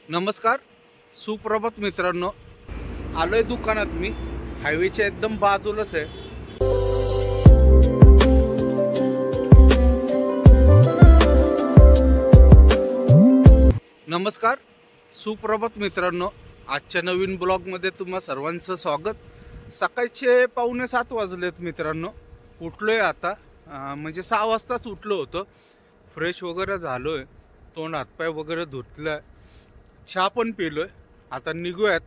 नमस्कार, सुप्रभात मित्रांनो. आलोय दुकानात मी. हायवेच्या एकदम बाजूलाच आहे. नमस्कार, सुप्रभात मित्रांनो. आजच्या नवीन ब्लॉगमध्ये तुम्हा सर्वांचं स्वागत. सकाळचे 6:45 वाजलेत मित्रांनो. उठलोय आता, म्हणजे 6 वाजताच उठलो होतो. फ्रेश वगैरे झालोय, तोंड हातपाय वगैरे धुतलाय, चहा पण पिलोय. आता निघूयात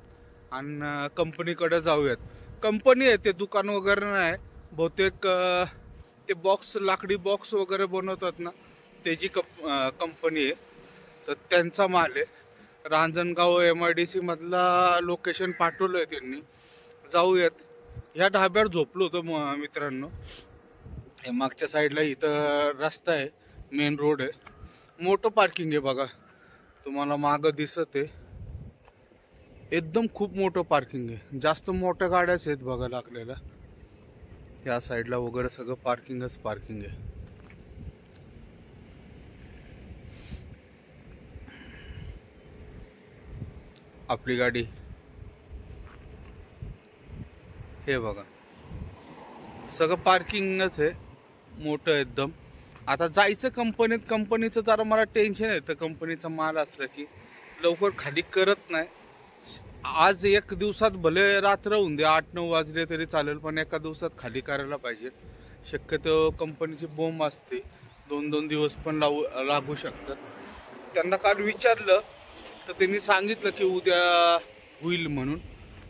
आणि कंपनीकडे जाऊयात. कंपनी आहे, ते दुकान वगैरे नाही. बहुतेक ते बॉक्स, लाकडी बॉक्स वगैरे बनवतात ना, त्याची कंपनी आहे. तर त्यांचा माल आहे. रांजणगाव MIDC मधला लोकेशन पाठवलंय त्यांनी. जाऊयात. ह्या ढाब्यावर झोपलो होतो मित्रांनो. हे मागच्या साईडला इथं रस्ता आहे, मेन रोड आहे. मोठं पार्किंग आहे बघा, तुम्हाला मागं दिसत आहे. एकदम खूप मोठं पार्किंग आहे. जास्त मोठ्या गाड्याच आहेत बघा लागलेल्या. या साईडला वगैरे सगळं पार्किंगच पार्किंग आहे. आपली गाडी हे बघा, सगळं पार्किंगच आहे, मोठं एकदम. आता जायचं कंपनीत. कंपनीचं जरा मला टेन्शन येतं. कंपनीचा माल असला की लवकर खाली करत नाही. आज एक दिवसात भले रात्र होऊन दे, 8-9 वाजले तरी चालेल, पण एका दिवसात खाली करायला पाहिजे. शक्यतो कंपनीची बोंब असते, 2-2 दिवस पण लागू शकतात. त्यांना काल विचारलं तर त्यांनी सांगितलं की उद्या होईल म्हणून.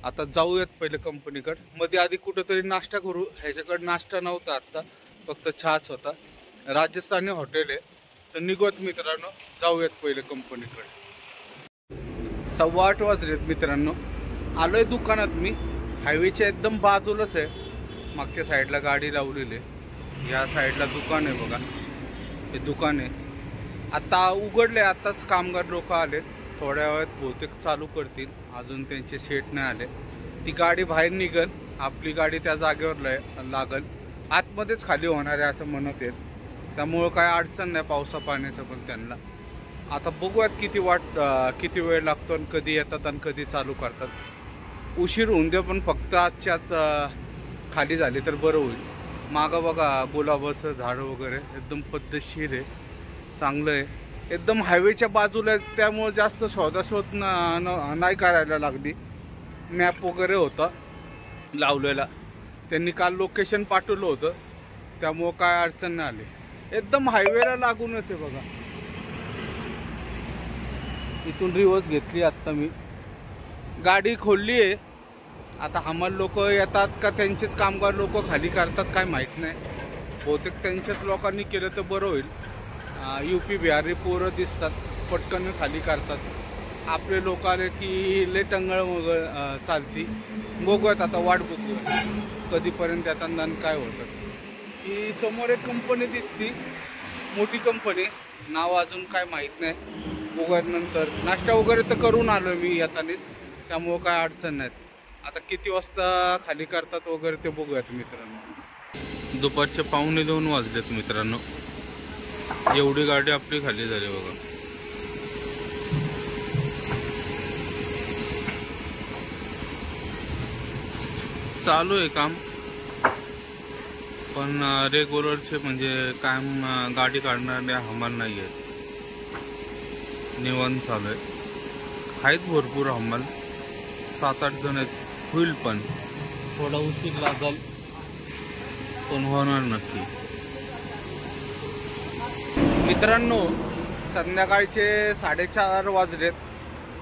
आता जाऊयात पहिले कंपनीकडे. मध्ये आधी कुठंतरी नाश्ता करू. ह्याच्याकडे नाश्ता नव्हता, आता फक्त चहाच होता. राजस्थानी हॉटेल आहे. तर निघूयात मित्रांनो, जाऊयात पहिले कंपनीकडे. 8:15 वाजलेत मित्रांनो. आलोय दुकानात मी. हायवेच्या एकदम बाजूलाच आहे. मागच्या साईडला गाडी लावलेली आहे. या साईडला दुकान आहे बघा, हे दुकान आहे. आता उघडले, आताच कामगार लोक आले. थोड्या वेळात बहुतेक चालू करतील. अजून त्यांचे सेट नाही आले. ती गाडी बाहेर निघल, आपली गाडी त्या जागेवर लागल. आतमध्येच खाली होणार आहे असं म्हणत आहेत. त्यामुळं काय अडचण नाही पावसा पाण्याचं पण त्यांना. आता बघूयात किती वेळ लागतो आणि कधी येतात आणि कधी चालू करतात. उशीर होऊन दे, पण फक्त आजच्या आत खाली झाली तर बरं होईल. मागं बघा गुलाबाचं झाड वगैरे एकदम पद्धतशीर आहे, चांगलं आहे. एकदम हायवेच्या बाजूला आहे, त्यामुळं जास्त शोधाशोध नाही करायला लागली. मॅप वगैरे होता लावलेला, त्यांनी काल लोकेशन पाठवलं होतं, त्यामुळं काय अडचण नाही आली. एकदम हायवेला लागूनच आहे बघा. इथून रिवर्स घेतली आत्ता मी. गाडी खोलली आहे. आता हमाल लोक येतात का त्यांचेच कामगार लोक खाली करतात काय माहीत नाही. बहुतेक त्यांच्याच लोकांनी केलं तर बरं होईल. UP बिहारी पोरं दिसतात, पटकन खाली करतात. आपले लोक आले की लय टंगळ वगैरे चालती. बघूयात आता, वाट बघूया कधीपर्यंत येतात आणि काय होतं. ही समोर एक कंपनी दिसती, मोठी कंपनी. नाव अजून काय माहीत नाही. बघूयात नंतर. नाश्ता वगैरे तर करून आलो मी येतानीच, त्यामुळं काय अडचण नाहीत. आता किती वाजता खाली करतात वगैरे ते बघूयात मित्रांनो. दुपारचे 1:45 वाजलेत मित्रांनो. एवढी गाडी आपली खाली झाली बघा. चालू आहे काम, पण रेग्युलरचे म्हणजे कायम गाडी काढणारे हमाल नाही आहेत. निवांत चालू आहे. आहेत भरपूर हमाल, 7-8 जण आहेत. होईल पण थोडा उशीर लागल, पण होणार नक्की. मित्रांनो, संध्याकाळचे 4:30 वाजलेत.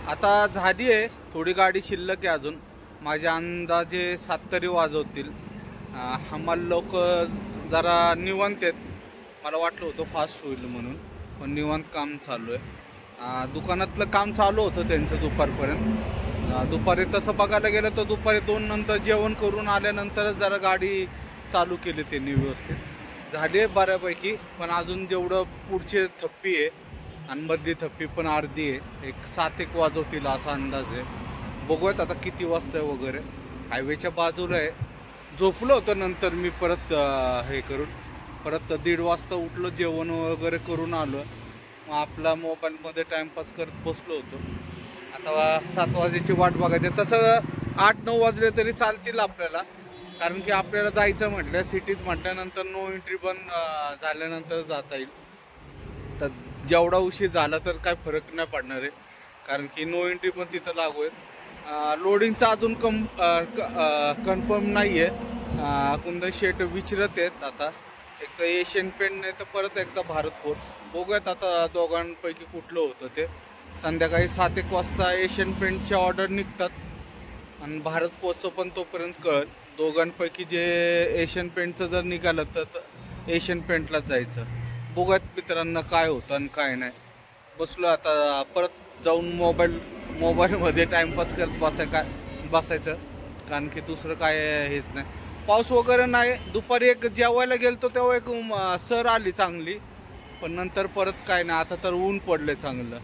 आता झाली आहे थोडी गाडी शिल्लक आहे अजून. माझ्या अंदाजे 7 तरी वाजवतील. हमाल लोक जरा निवांत आहेत. मला वाटलं होतं फास्ट होईल म्हणून, पण निवांत काम चालू आहे. दुकानातलं काम चालू होतं त्यांचं दुपारपर्यंत. दुपारी तसं बघायला गेलं तर दुपारी 2 नंतर जेवण करून आल्यानंतरच जरा गाडी चालू केली त्यांनी व्यवस्थित. झाली आहे बऱ्यापैकी, पण अजून जेवढं पुढचे थप्पी आहे आणि मधली थप्पी पण अर्धी आहे. एक 7-1 वाजवतील असा अंदाज आहे. बघूयात आता किती वाजता आहे वगैरे. हायवेच्या बाजूला आहे. झोपलो होतं, नंतर मी परत हे करून परत 1:30 वाजता उठलो, जेवण वगैरे करून आलो. आपला मोबाईलमध्ये टाइमपास करत बसलो होतो. तेव्हा 7 वाजेची वाट बघायची. तसं 8-9 वाजले तरी चालतील आपल्याला, कारण की आपल्याला जायचं म्हटलं सिटीत म्हटल्यानंतर नो एंट्री बंद झाल्यानंतर जाता येईल. तर जेवढा उशीर झाला तर काय फरक नाही पडणार आहे, कारण की नो एंट्री पण तिथं लागू आहे. लोडिंगचा अजून कन्फर्म नाही आहे. कुंदन शेट विचारत आहेत आता, एक तर एशियन पेंट नाही तर परत एकदा भारत फोर्स. बघूयात आता दोघांपैकी कुठलं होतं ते. संध्याकाळी 7-1 वाजता एशियन पेंटचे ऑर्डर निघतात आणि भारत फोर्सचं पण तोपर्यंत कळेल. दोघांपैकी जे एशियन पेंटचं जर निघालं तर एशियन पेंटलाच जायचं. बघूयात मित्रांना काय होतं आणि काय नाही. बसलो आता, परत जाऊन मोबाईलमध्ये टाईमपास करत बसायचं, कारण की दुसरं काय हेच नाही. पाऊस वगैरे नाही. दुपारी एक जेवायला गेलतो तेव्हा एक सर आली चांगली, पण नंतर परत काय नाही. आता तर ऊन पडले चांगलं.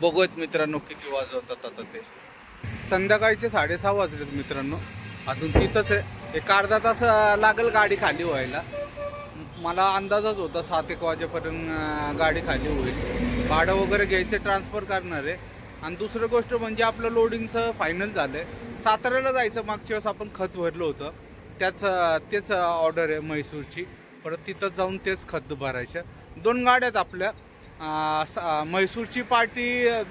बघूयात मित्रांनो किती वाजवतात आता ते. संध्याकाळचे 6:30 वाजलेत मित्रांनो, अजून तिथंच आहे. एक अर्धा तास लागेल गाडी खाली व्हायला. मला अंदाजच होता 7-1 वाजेपर्यंत गाडी खाली होईल. भाडं वगैरे घ्यायचे, ट्रान्सफर करणार आहे. आणि दुसरं गोष्ट म्हणजे आपलं लोडिंगचं फायनल झालं आहे. साताऱ्याला जायचं. मागच्या वेळेस आपण खत भरलं होतं, तेच ऑर्डर आहे म्हैसूरची. परत तिथंच जाऊन तेच खत भरायचं. 2 गाड्या आहेत आपल्या. म्हैसूरची पार्टी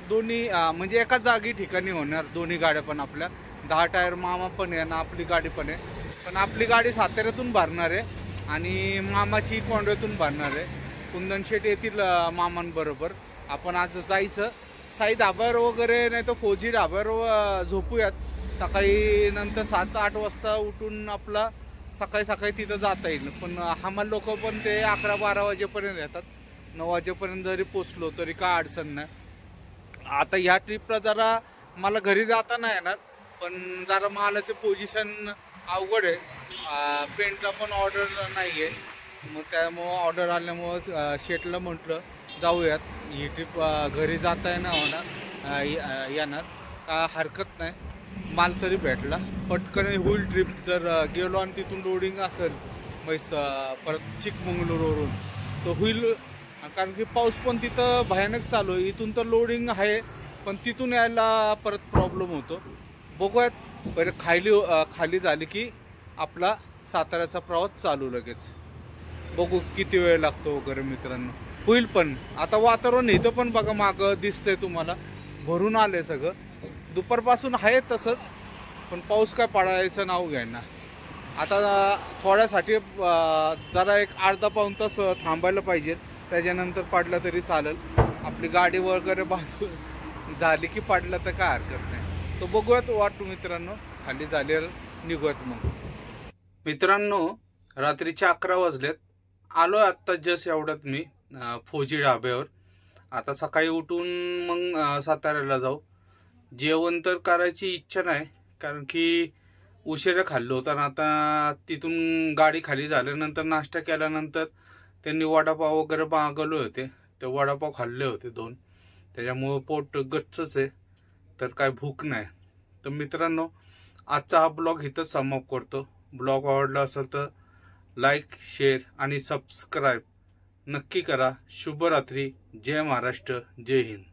दोन्ही म्हणजे एकाच जागी ठिकाणी होणार. दोन्ही गाड्या पण आपल्या 10 टायर मामा पण आहे आणि आपली गाडी पण आहे. पण आपली गाडी साताऱ्यातून भरणार आहे आणि मामाची कोंड्यातून भरणार आहे. कुंदन शेट येतील मामांबरोबर. आपण आज जायचं साई धाब्यावर वगैरे, नाही तर फौजी धाब्यावर झोपूयात. सकाळी नंतर 7-8 वाजता उठून आपला सकाळी तिथं जाता येईल. पण हमाल लोक पण ते 11-12 वाजेपर्यंत येतात. 9 वाजेपर्यंत जरी पोचलो तरी काय अडचण नाही. आता ह्या ट्रिपला जरा मला घरी जाता नाही येणार, पण जरा मालाचे पोझिशन अवघड आहे. पेंटला पण ऑर्डर नाही आहे, मग त्यामुळं ऑर्डर आल्यामुळं शेटला म्हटलं जाऊयात. ही ट्रिप घरी जाता येणार का हरकत नाही. माल तरी भेटला, पटकन होईल ट्रिप. जर गेलो आणि तिथून लोडिंग असेल परत चिकमंगळूरवरून तर होईल, कारण की पाऊस पण तिथं भयानक चालू आहे. इथून तर लोडिंग आहे, पण तिथून यायला परत प्रॉब्लेम होतो. बघूयात. पहिले खाली झाली की आपला साताऱ्याचा प्रवास चालू लगेच. बघू किती वेळ लागतो वगैरे मित्रांनो. होईल. पण आता वातावरण इथं पण बघा मागं दिसतंय तुम्हाला, भरून आलंय सगळं. दुपारपासून आहे तसंच, पण पाऊस काय पडायचं नाव घ्यायना. आता थोड्यासाठी जरा एक अर्धा-पाऊण तास थांबायला पाहिजे, त्याच्यानंतर पडलं तरी चालेल. आपली गाडी वगैरे बांधून झाली की पडलं तर काय हरकत नाही. तो बघूयात वाटतो मित्रांनो. खाली झाल्यावर निघूयात मग. मित्रांनो रात्रीचे 11 वाजलेत. आलो आत्ता जस्ट एवढ्यात मी फौजी ढाब्यावर. आता सकाळी उठून मग साताऱ्याला जाऊ. जेवण तर करायची इच्छा नाही, कारण की उशिरा खाल्लं होतं. आणि आता तिथून गाडी खाली झाल्यानंतर नाश्ता केल्यानंतर त्यांनी वडापाव वगैरे मागवले होते, ते वडापाव खाल्ले होते 2. त्याच्यामुळं पोट गच्चच आहे, तर काय भूक नाही. तर मित्रांनो आजचा हा ब्लॉग इथंच समाप्त करतो. ब्लॉग आवडला असेल तर लाईक, शेअर आणि सबस्क्राईब नक्की करा. शुभरात्री. जय महाराष्ट्र, जय हिंद.